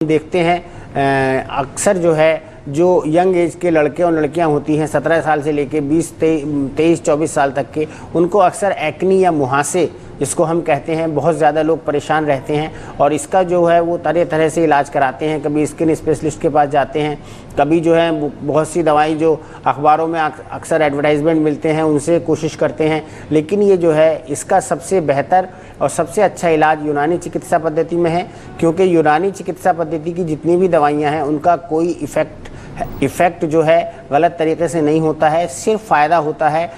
देखते हैं अक्सर जो है जो यंग एज के लड़के और लड़कियां होती हैं 17 साल से लेके 23-24 साल तक के, उनको अक्सर एक्नी या मुहासे जिसको हम कहते हैं बहुत ज़्यादा लोग परेशान रहते हैं और इसका जो है वो तरह तरह से इलाज कराते हैं। कभी स्किन स्पेशलिस्ट के पास जाते हैं, कभी जो है बहुत सी दवाई जो अखबारों में अक्सर एडवर्टाइजमेंट मिलते हैं उनसे कोशिश करते हैं, लेकिन ये जो है इसका सबसे बेहतर और सबसे अच्छा इलाज यूनानी चिकित्सा पद्धति में है। क्योंकि यूनानी चिकित्सा पद्धति की जितनी भी दवाइयाँ हैं उनका कोई इफ़ेक्ट जो है गलत तरीके से नहीं होता है, सिर्फ फ़ायदा होता है।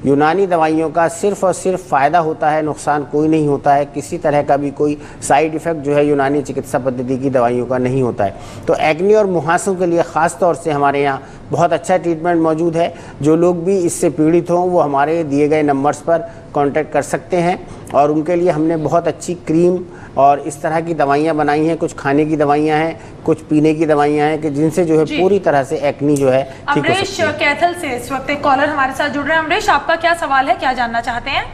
यूनानी दवाइयों का सिर्फ और सिर्फ फ़ायदा होता है, नुकसान कोई नहीं होता है। किसी तरह का भी कोई साइड इफ़ेक्ट जो है यूनानी चिकित्सा पद्धति की दवाइयों का नहीं होता है। तो एक्ने और मुहासों के लिए ख़ास तौर से हमारे यहाँ बहुत अच्छा ट्रीटमेंट मौजूद है। जो लोग भी इससे पीड़ित हों वो हमारे दिए गए नंबर्स पर कांटेक्ट कर सकते हैं और उनके लिए हमने बहुत अच्छी क्रीम और इस तरह की दवाइयाँ बनाई हैं। कुछ खाने की दवाइयाँ हैं, कुछ पीने की दवाइयाँ हैं कि जिनसे जो है पूरी तरह से एक्नी जो है ठीक हो सकती है। अमरीश कैथल से इस वक्त एक कॉलर हमारे साथ जुड़ रहे हैं। अमरीश, आपका क्या सवाल है, क्या जानना चाहते हैं?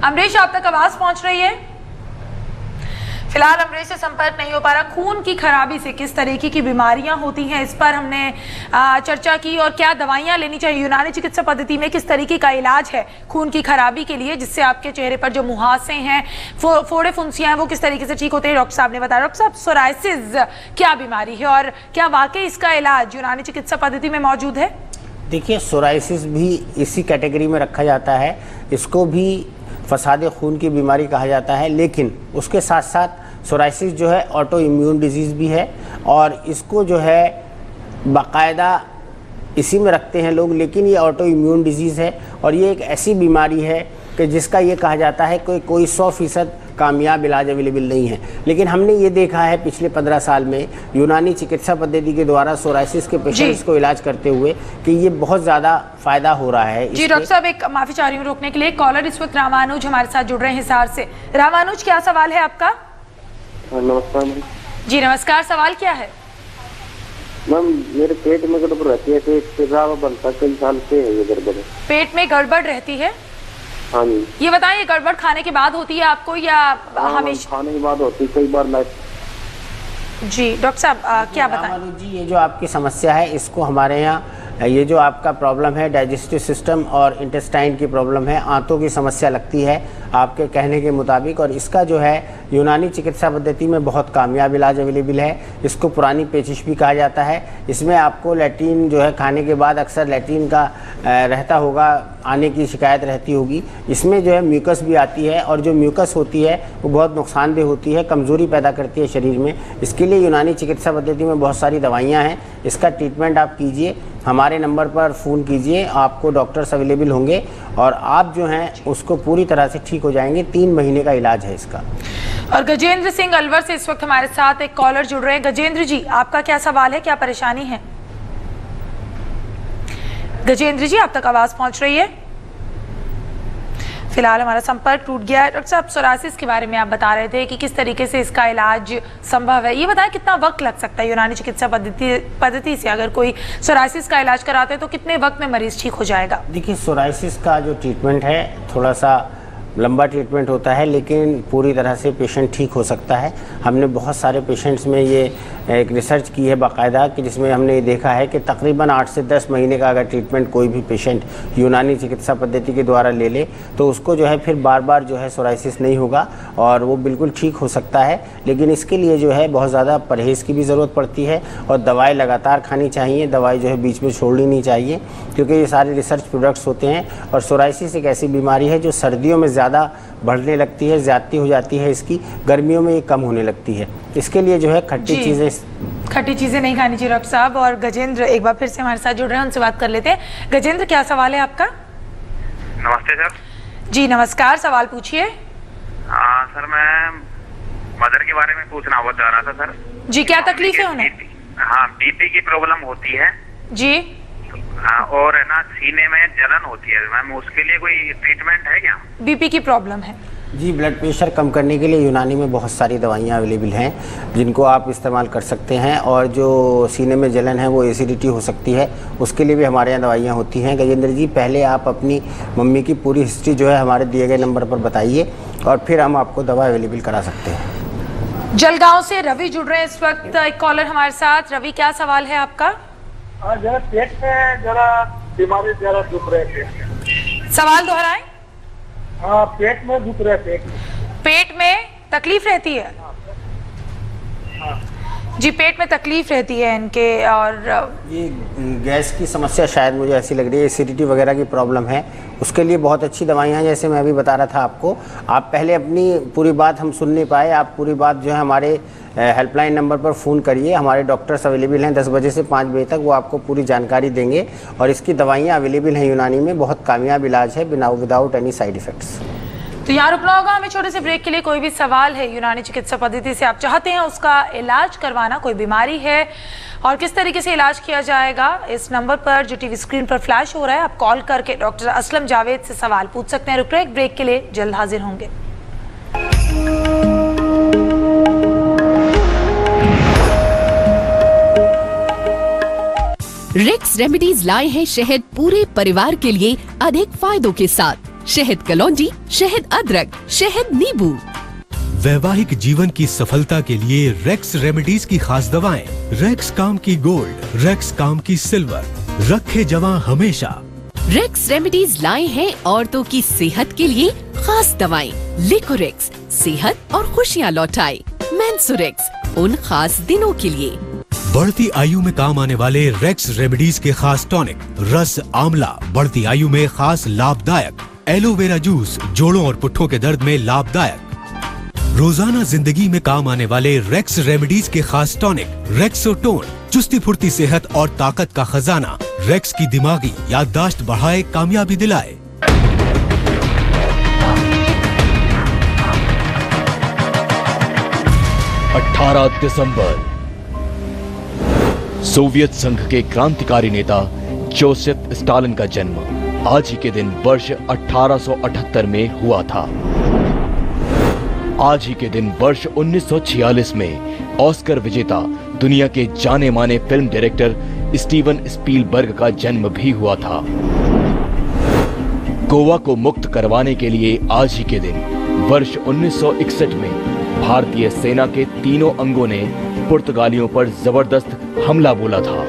अमरीश, आप तक आवाज पहुंच रही है? फिलहाल अमरीश से संपर्क नहीं हो पा रहा। खून की खराबी से किस तरीके की बीमारियां होती हैं इस पर हमने चर्चा की और क्या दवाइयां लेनी चाहिए। यूनानी चिकित्सा पद्धति में किस तरीके का इलाज है खून की खराबी के लिए, जिससे आपके चेहरे पर जो मुहासे हैं, फोड़े फुंसियां हैं, वो किस तरीके से ठीक होते हैं। डॉक्टर साहब ने बताया। डॉक्टर साहब, सोराइसिस क्या बीमारी है और क्या वाकई इसका इलाज यूनानी चिकित्सा पद्धति में मौजूद है? देखिए, सोराइसिस भी इसी कैटेगरी में रखा जाता है। इसको भी फसाद खून की बीमारी कहा जाता है, लेकिन उसके साथ साथ सोराइसिस जो है ऑटो इम्यून डिजीज़ भी है और इसको जो है बाकायदा इसी में रखते हैं लोग। लेकिन ये ऑटो इम्यून डिजीज़ है और ये एक ऐसी बीमारी है कि जिसका ये कहा जाता है कि कोई 100% कामयाब इलाज अवेलेबल नहीं है। लेकिन हमने ये देखा है पिछले 15 साल में यूनानी चिकित्सा पद्धति के द्वारा सोराइसिस के पेशेंट्स को इलाज करते हुए कि ये बहुत ज़्यादा फ़ायदा हो रहा है। जी डॉक्टर साहब, एक माफ़ी चाह रही हूँ रोकने के लिए। कॉलर इस वक्त रामानुज हमारे साथ जुड़ रहे हैं हिसार से। रामानुज, क्या सवाल है आपका? नमस्कार जी नमस्कार, सवाल क्या है? मैम, मेरे पेट में गड़बड़ रहती है, पेट बनता कई साल से है ये गड़बड़। पेट में गड़बड़ रहती है? हाँ जी। ये बताइए, गड़बड़ खाने के बाद होती है आपको या हमेशा? खाने के बाद होती है, कई बार लाइफ। जी डॉक्टर साहब, क्या बताएं? जी, ये जो आपकी समस्या है इसको हमारे यहाँ ये जो आपका प्रॉब्लम है डाइजेस्टिव सिस्टम और इंटेस्टाइन की प्रॉब्लम है, आंतों की समस्या लगती है आपके कहने के मुताबिक, और इसका जो है यूनानी चिकित्सा पद्धति में बहुत कामयाब इलाज अवेलेबल है। इसको पुरानी पेचिश भी कहा जाता है। इसमें आपको लैट्रिन जो है खाने के बाद अक्सर लैट्रिन का रहता होगा, आने की शिकायत रहती होगी। इसमें जो है म्यूकस भी आती है और जो म्यूकस होती है वो बहुत नुकसानदेह होती है, कमज़ोरी पैदा करती है शरीर में। इसके लिए यूनानी चिकित्सा पद्धति में बहुत सारी दवाइयाँ हैं। इसका ट्रीटमेंट आप कीजिए, हमारे नंबर पर फ़ोन कीजिए, आपको डॉक्टर्स अवेलेबल होंगे और आप जो हैं उसको पूरी तरह से ठीक हो जाएंगे। 3 महीने का इलाज है इसका। और गजेंद्र सिंह अलवर से इस वक्त हमारे साथ एक कॉलर जुड़ रहे हैं। गजेंद्र जी, आपका क्या सवाल है, क्या परेशानी है? गजेंद्र जी, आप तक आवाज पहुंच रही है? फिलहाल हमारा संपर्क टूट गया है। डॉक्टर साहब, सोराइसिस के बारे में आप बता रहे थे कि किस तरीके से इसका इलाज संभव है। ये बताएं कितना वक्त लग सकता है यूनानी चिकित्सा पद्धति से अगर कोई सोराइसिस का इलाज कराते हैं तो कितने वक्त में मरीज ठीक हो जाएगा? देखिए, सोराइसिस का जो ट्रीटमेंट है थोड़ा सा लंबा ट्रीटमेंट होता है, लेकिन पूरी तरह से पेशेंट ठीक हो सकता है। हमने बहुत सारे पेशेंट्स में ये एक रिसर्च की है बाकायदा कि जिसमें हमने ये देखा है कि तकरीबन 8 से 10 महीने का अगर ट्रीटमेंट कोई भी पेशेंट यूनानी चिकित्सा पद्धति के द्वारा ले ले तो उसको जो है फिर बार बार जो है सोराइसिस नहीं होगा और वो बिल्कुल ठीक हो सकता है। लेकिन इसके लिए जो है बहुत ज़्यादा परहेज़ की भी ज़रूरत पड़ती है और दवाई लगातार खानी चाहिए। दवाई जो है बीच में छोड़नी नहीं चाहिए, क्योंकि ये सारे रिसर्च प्रोडक्ट्स होते हैं। और सोराइसिस एक ऐसी बीमारी है जो सर्दियों में ज़्यादा बढ़ने लगती है, ज़्यादती हो जाती है इसकी, गर्मियों में ये कम होने लगती है। इसके लिए जो है खट्टी चीज़ें नहीं खानी चाहिए डॉक्टर साहब। और गजेंद्र एक बार फिर से हमारे साथ जुड़ रहे हैं, उनसे बात कर लेते हैं। गजेंद्र, क्या सवाल है आपका? नमस्ते सर। जी नमस्कार, सवाल पूछिए। सर, मैं मदर के बारे में पूछना चाह रहा था सर। जी, क्या तकलीफ है उन्हें? हाँ, बीपी की प्रॉब्लम होती है जी। और है ना सीने में जलन होती है मैम, उसके लिए कोई ट्रीटमेंट है क्या? बीपी की प्रॉब्लम है जी। ब्लड प्रेशर कम करने के लिए यूनानी में बहुत सारी दवाइयाँ अवेलेबल हैं जिनको आप इस्तेमाल कर सकते हैं। और जो सीने में जलन है वो एसिडिटी हो सकती है, उसके लिए भी हमारे यहाँ दवाइयाँ होती हैं। गजेंद्र जी, पहले आप अपनी मम्मी की पूरी हिस्ट्री जो है हमारे दिए गए नंबर पर बताइए और फिर हम आपको दवा अवेलेबल करा सकते हैं। जलगांव से रवि जुड़ रहे हैं इस वक्त, एक कॉलर हमारे साथ। रवि, क्या सवाल है आपका? जरा पेट में जरा बीमारी जरा दुख रहे थे। सवाल दोहराएं। हाँ, पेट में दुख रहे थे। पेट में तकलीफ रहती है? जी, पेट में तकलीफ रहती है इनके, और ये गैस की समस्या शायद मुझे ऐसी लग रही है, एसिडिटी वगैरह की प्रॉब्लम है। उसके लिए बहुत अच्छी दवाइयाँ हैं, जैसे मैं अभी बता रहा था आपको। आप पहले अपनी पूरी बात हम सुन नहीं पाए, आप पूरी बात जो है हमारे हेल्पलाइन नंबर पर फ़ोन करिए। हमारे डॉक्टर्स अवेलेबल हैं 10 बजे से 5 बजे तक, वो आपको पूरी जानकारी देंगे। और इसकी दवाइयाँ अवेलेबल हैं यूनानी में, बहुत कामयाब इलाज है विदाउट एनी साइड इफ़ेक्ट्स। तो यहाँ रुकना होगा हमें छोटे से ब्रेक के लिए। कोई भी सवाल है यूनानी चिकित्सा पद्धति से, आप चाहते हैं उसका इलाज करवाना, कोई बीमारी है और किस तरीके से इलाज किया जाएगा, इस नंबर पर जो टीवी स्क्रीन पर फ्लैश हो रहा है, आप कॉल करके डॉक्टर असलम जावेद से सवाल पूछ सकते हैं। रुक रहे एक ब्रेक के लिए, जल्द हाजिर होंगे। रेक्स रेमेडीज लाए हैं शहद पूरे परिवार के लिए अधिक फायदों के साथ। शहद कलौंजी, शहद अदरक, शहद नींबू। वैवाहिक जीवन की सफलता के लिए रेक्स रेमेडीज की खास दवाएं। रेक्स काम की गोल्ड, रेक्स काम की सिल्वर, रखे जवां हमेशा। रेक्स रेमेडीज लाए हैं औरतों की सेहत के लिए खास दवाएं। लिकोरेक्स, सेहत और खुशियाँ लौटाए। मेंसोरेक्स, उन खास दिनों के लिए। बढ़ती आयु में काम आने वाले रेक्स रेमेडीज के खास टॉनिक रस आंवला, बढ़ती आयु में खास लाभदायक। एलोवेरा जूस, जोड़ों और पुट्ठों के दर्द में लाभदायक। रोजाना जिंदगी में काम आने वाले रेक्स रेमेडीज के खास टॉनिक रेक्सोटोन, चुस्ती फुर्ती सेहत और ताकत का खजाना। रेक्स की दिमागी याददाश्त बढ़ाए, कामयाबी दिलाए। 18 दिसंबर सोवियत संघ के क्रांतिकारी नेता जोसेफ स्टालिन का जन्म आज ही के दिन वर्ष 1878 में हुआ था। आज ही के दिन वर्ष 1946 में ऑस्कर विजेता दुनिया के जाने माने फिल्म डायरेक्टर स्टीवन स्पीलबर्ग का जन्म भी हुआ था। गोवा को मुक्त करवाने के लिए आज ही के दिन वर्ष 1961 में भारतीय सेना के तीनों अंगों ने पुर्तगालियों पर जबरदस्त हमला बोला था।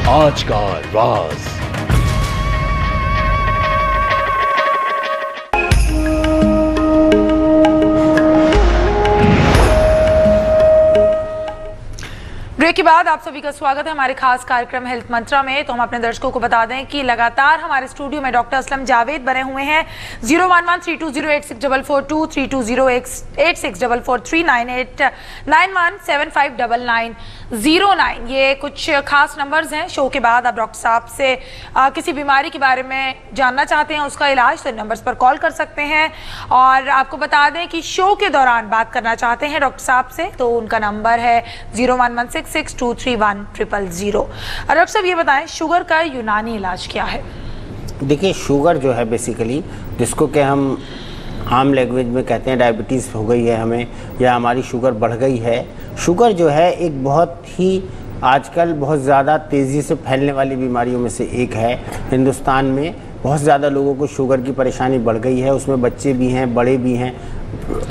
आज का राज। ब्रेक के बाद आप सभी का स्वागत है हमारे खास कार्यक्रम हेल्थ मंत्रा में। तो हम अपने दर्शकों को बता दें कि लगातार हमारे स्टूडियो में डॉक्टर असलम जावेद बने हुए हैं। 01132086442, 3208644398, 91759909। ये कुछ खास नंबर्स हैं। शो के बाद आप डॉक्टर साहब से किसी बीमारी के बारे में जानना चाहते हैं, उसका इलाज, तो नंबर्स पर कॉल कर सकते हैं। और आपको बता दें कि शो के दौरान बात करना चाहते हैं डॉक्टर साहब से, तो उनका नंबर है 01166231000। डॉक्टर साहब ये बताएं, शुगर का यूनानी इलाज क्या है? देखिए, शुगर जो है बेसिकली, जिसको कि हम आम लैंग्वेज में कहते हैं डायबिटीज़ हो गई है हमें, या हमारी शुगर बढ़ गई है। शुगर जो है एक बहुत ही आजकल बहुत ज़्यादा तेज़ी से फैलने वाली बीमारियों में से एक है। हिंदुस्तान में बहुत ज़्यादा लोगों को शुगर की परेशानी बढ़ गई है, उसमें बच्चे भी हैं, बड़े भी हैं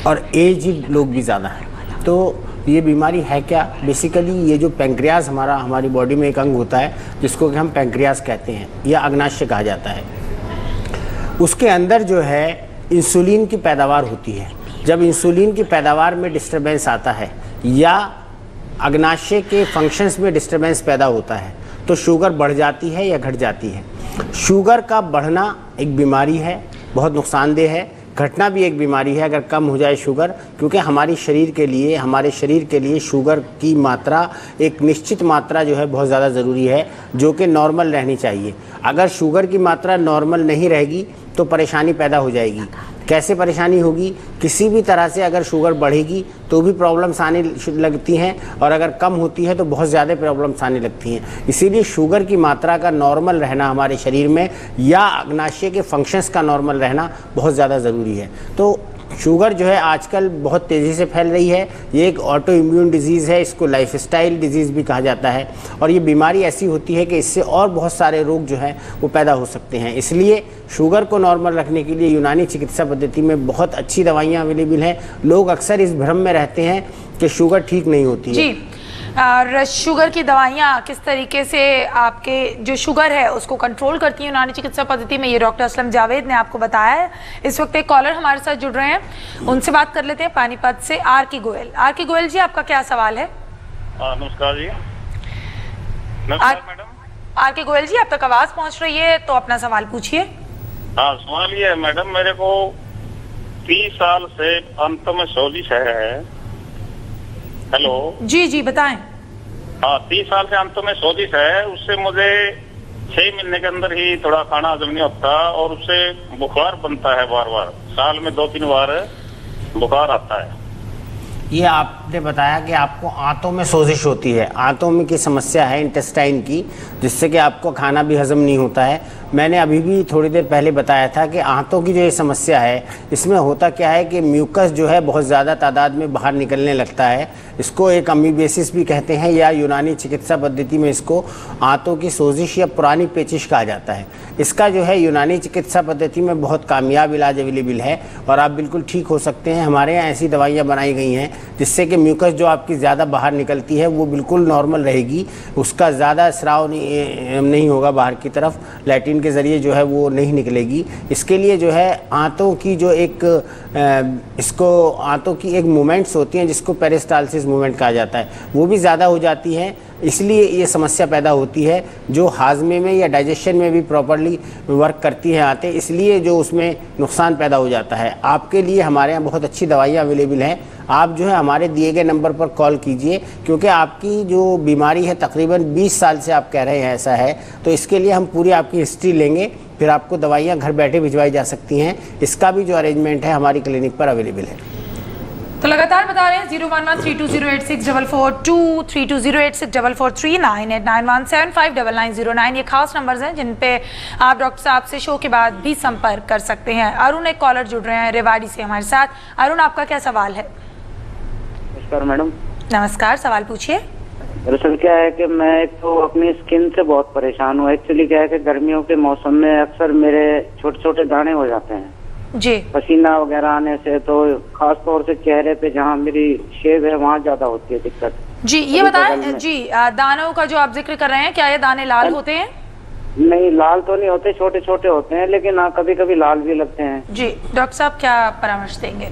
और एज लोग भी ज़्यादा हैं। तो ये बीमारी है क्या? बेसिकली ये जो पैंक्रियाज हमारी बॉडी में एक अंग होता है जिसको कि हम पैंक्रियाज कहते हैं या अग्नाशय कहा जाता है, उसके अंदर जो है इंसुलिन की पैदावार होती है। जब इंसुलिन की पैदावार में डिस्टरबेंस आता है या अग्नाशय के फंक्शंस में डिस्टरबेंस पैदा होता है तो शुगर बढ़ जाती है या घट जाती है। शुगर का बढ़ना एक बीमारी है, बहुत नुकसानदेह है। घटना भी एक बीमारी है अगर कम हो जाए शुगर, क्योंकि हमारे शरीर के लिए शुगर की मात्रा, एक निश्चित मात्रा जो है बहुत ज़्यादा ज़रूरी है, जो कि नॉर्मल रहनी चाहिए। अगर शुगर की मात्रा नॉर्मल नहीं रहेगी तो परेशानी पैदा हो जाएगी। कैसे परेशानी होगी? किसी भी तरह से अगर शुगर बढ़ेगी तो भी प्रॉब्लम्स आने लगती हैं, और अगर कम होती है तो बहुत ज़्यादा प्रॉब्लम्स आने लगती हैं। इसीलिए शुगर की मात्रा का नॉर्मल रहना हमारे शरीर में या अग्नाशय के फंक्शंस का नॉर्मल रहना बहुत ज़्यादा ज़रूरी है। तो शुगर जो है आजकल बहुत तेज़ी से फैल रही है। ये एक ऑटो इम्यून डिजीज़ है, इसको लाइफस्टाइल डिजीज़ भी कहा जाता है और ये बीमारी ऐसी होती है कि इससे और बहुत सारे रोग जो हैं वो पैदा हो सकते हैं। इसलिए शुगर को नॉर्मल रखने के लिए यूनानी चिकित्सा पद्धति में बहुत अच्छी दवाइयाँ अवेलेबल हैं। लोग अक्सर इस भ्रम में रहते हैं कि शुगर ठीक नहीं होती है। जी, और शुगर की दवाइयाँ किस तरीके से आपके जो शुगर है उसको कंट्रोल करती है यूनानी चिकित्सा पद्धति में, ये डॉक्टर असलम जावेद ने आपको बताया है। इस वक्त एक कॉलर हमारे साथ जुड़ रहे हैं, उनसे बात कर लेते हैं। पानीपत से आर के गोयल। आर के गोयल जी, आपका क्या सवाल है? नमस्कार जी। नमस्कार मैडम। आर के गोयल जी, आप तक आवाज पहुंच रही है तो अपना सवाल पूछिए। हाँ, सवाल ये है मैडम, मेरे को 30 साल से अंत में सोजिश है। हेलो जी जी बताएं। हाँ, 30 साल से अंत में सोजिश है, उससे मुझे 6 महीने के अंदर ही थोड़ा खाना हजम नहीं होता और उससे बुखार बनता है बार बार, साल में 2-3 बार बुखार आता है। ये आपने बताया कि आपको आंतों में सोजिश होती है, आंतों में की समस्या है इंटेस्टाइन की, जिससे कि आपको खाना भी हजम नहीं होता है। मैंने अभी भी थोड़ी देर पहले बताया था कि आंतों की जो ये समस्या है, इसमें होता क्या है कि म्यूकस जो है बहुत ज़्यादा तादाद में बाहर निकलने लगता है। इसको एक अमीबेसिस भी कहते हैं या यूनानी चिकित्सा पद्धति में इसको आंतों की सोजिश या पुरानी पेचिश कहा जाता है। इसका जो है यूनानी चिकित्सा पद्धति में बहुत कामयाब इलाज अवेलेबल है और आप बिल्कुल ठीक हो सकते हैं। हमारे यहाँ ऐसी दवाइयाँ बनाई गई हैं जिससे कि म्यूकस जो आपकी ज़्यादा बाहर निकलती है वो बिल्कुल नॉर्मल रहेगी, उसका ज़्यादा स्राव नहीं होगा बाहर की तरफ, लैट्रिन के ज़रिए जो है वो नहीं निकलेगी। इसके लिए जो है आंतों की जो एक इसको आंतों की एक मूवमेंट्स होती हैं जिसको पेरिस्टाल्सिस मूवमेंट कहा जाता है, वो भी ज़्यादा हो जाती है। इसलिए ये समस्या पैदा होती है जो हाजमे में या डाइजेशन में भी प्रॉपर्ली वर्क करती है आंतें, इसलिए जो उसमें नुकसान पैदा हो जाता है। आपके लिए हमारे यहाँ बहुत अच्छी दवाइयाँ अवेलेबल हैं। आप जो है हमारे दिए गए नंबर पर कॉल कीजिए, क्योंकि आपकी जो बीमारी है तकरीबन 20 साल से आप कह रहे हैं ऐसा है, तो इसके लिए हम पूरी आपकी हिस्ट्री लेंगे, फिर आपको दवाइयाँ घर बैठे भिजवाई जा सकती हैं। इसका भी जो अरेंजमेंट है हमारी क्लिनिक पर अवेलेबल है। तो लगातार बता रहे हैं 01132086442 32086443 9891759909 ये खास नंबर्स हैं जिन पे आप डॉक्टर साहब से शो के बाद भी संपर्क कर सकते हैं। अरुण एक कॉलर जुड़ रहे हैं रेवाड़ी से हमारे साथ। अरुण, आपका क्या सवाल है? नमस्कार मैडम। नमस्कार, सवाल पूछिए। दरअसल क्या है कि मैं एक तो अपनी स्किन से बहुत परेशान हूँ। एक्चुअली क्या है कि गर्मियों के मौसम में अक्सर मेरे छोटे छोटे दाने हो जाते हैं जी, पसीना वगैरह आने से, तो खास तौर से चेहरे पे जहाँ मेरी शेव है वहाँ ज्यादा होती है दिक्कत। जी ये बताएं जी, दानों का जो आप जिक्र कर रहे हैं, क्या ये दाने लाल होते हैं? नहीं, लाल तो नहीं होते, छोटे छोटे होते हैं, लेकिन हाँ कभी कभी लाल भी लगते हैं। जी डॉक्टर साहब क्या परामर्श देंगे?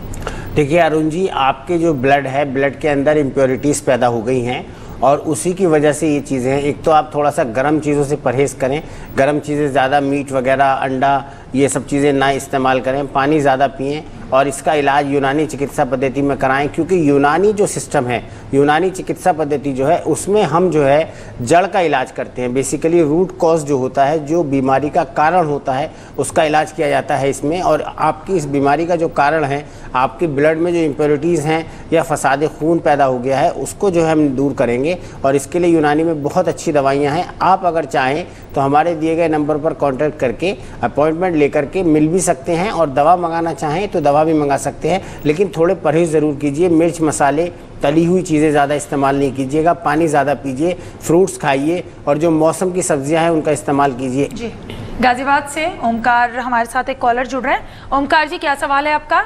देखिए अरुण जी, आपके जो ब्लड है, ब्लड के अंदर इम्प्योरिटीज़ पैदा हो गई हैं और उसी की वजह से ये चीज़ें हैं। एक तो आप थोड़ा सा गर्म चीज़ों से परहेज़ करें, गर्म चीज़ें ज़्यादा, मीट वगैरह, अंडा, ये सब चीज़ें ना इस्तेमाल करें, पानी ज़्यादा पिएं और इसका इलाज यूनानी चिकित्सा पद्धति में कराएं, क्योंकि यूनानी जो सिस्टम है, यूनानी चिकित्सा पद्धति जो है उसमें हम जो है जड़ का इलाज करते हैं। बेसिकली रूट कॉज जो होता है, जो बीमारी का कारण होता है, उसका इलाज किया जाता है इसमें। और आपकी इस बीमारी का जो कारण है, आपके ब्लड में जो इम्प्योरिटीज़ हैं या फसाद खून पैदा हो गया है, उसको जो है हम दूर करेंगे और इसके लिए यूनानी में बहुत अच्छी दवाइयाँ हैं। आप अगर चाहें तो हमारे दिए गए नंबर पर कॉन्टैक्ट करके अपॉइंटमेंट लेकर के मिल भी सकते हैं और दवा मंगाना चाहें तो दवा भी मंगा सकते हैं, लेकिन थोड़े परहेज़ ज़रूर कीजिए। मिर्च मसाले, तली हुई चीज़ें ज़्यादा इस्तेमाल नहीं कीजिएगा, पानी ज़्यादा पीजिए, फ्रूट्स खाइए और जो मौसम की सब्जियां हैं उनका इस्तेमाल कीजिए। जी गाजियाबाद से ओमकार हमारे साथ एक कॉलर जुड़ रहे हैं। ओमकार जी, क्या सवाल है आपका?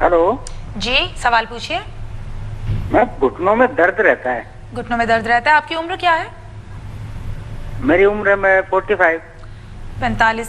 हेलो जी सवाल पूछिए। मैं घुटनों में दर्द रहता है। घुटनों में दर्द रहता है, आपकी उम्र क्या है? मेरी उम्र है 45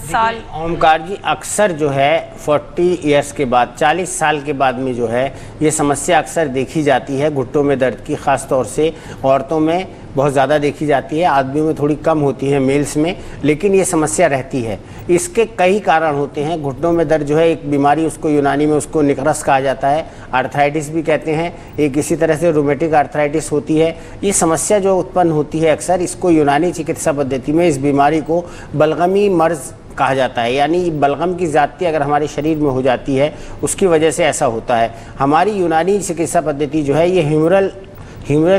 साल। ओमकार जी, अक्सर जो है 40 इयर्स के बाद, 40 साल के बाद में जो है ये समस्या अक्सर देखी जाती है घुटनों में दर्द की। ख़ास तौर से औरतों में बहुत ज़्यादा देखी जाती है, आदमियों में थोड़ी कम होती है, मेल्स में, लेकिन ये समस्या रहती है। इसके कई कारण होते हैं। घुटनों में दर्द जो है एक बीमारी, उसको यूनानी में उसको निकरस कहा जाता है, आर्थराइटिस भी कहते हैं, एक इसी तरह से रोमेटिक आर्थराइटिस होती है। ये समस्या जो उत्पन्न होती है अक्सर, इसको यूनानी चिकित्सा पद्धति में इस बीमारी को बलगमी मर्ज कहा जाता है, यानी बलगम की ज़्यादती अगर हमारे शरीर में हो जाती है उसकी वजह से ऐसा होता है। हमारी यूनानी चिकित्सा पद्धति जो है ये ह्यूमरल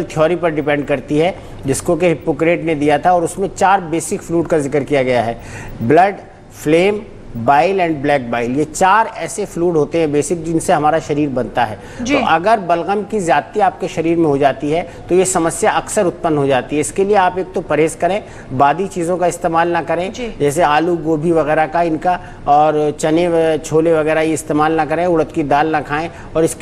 थ्योरी पर डिपेंड करती है, जिसको कि हिप्पोक्रेट ने दिया था और उसमें 4 बेसिक फ्लूइड का जिक्र किया गया है: blood, flame, bile and black bile, ये 4 ऐसे फ्लूइड होते हैं बेसिक जिनसे हमारा शरीर बनता है। तो अगर बलगम की ज्यादती आपके शरीर में हो जाती है तो ये समस्या अक्सर उत्पन्न हो जाती है। इसके लिए आप एक तो परहेज करें, बादी चीज़ों का इस्तेमाल ना करें, जैसे आलू गोभी वगैरह का इनका, और चने छोले वगैरह ये इस्तेमाल ना करें, उड़द की दाल ना खाएं, और इसके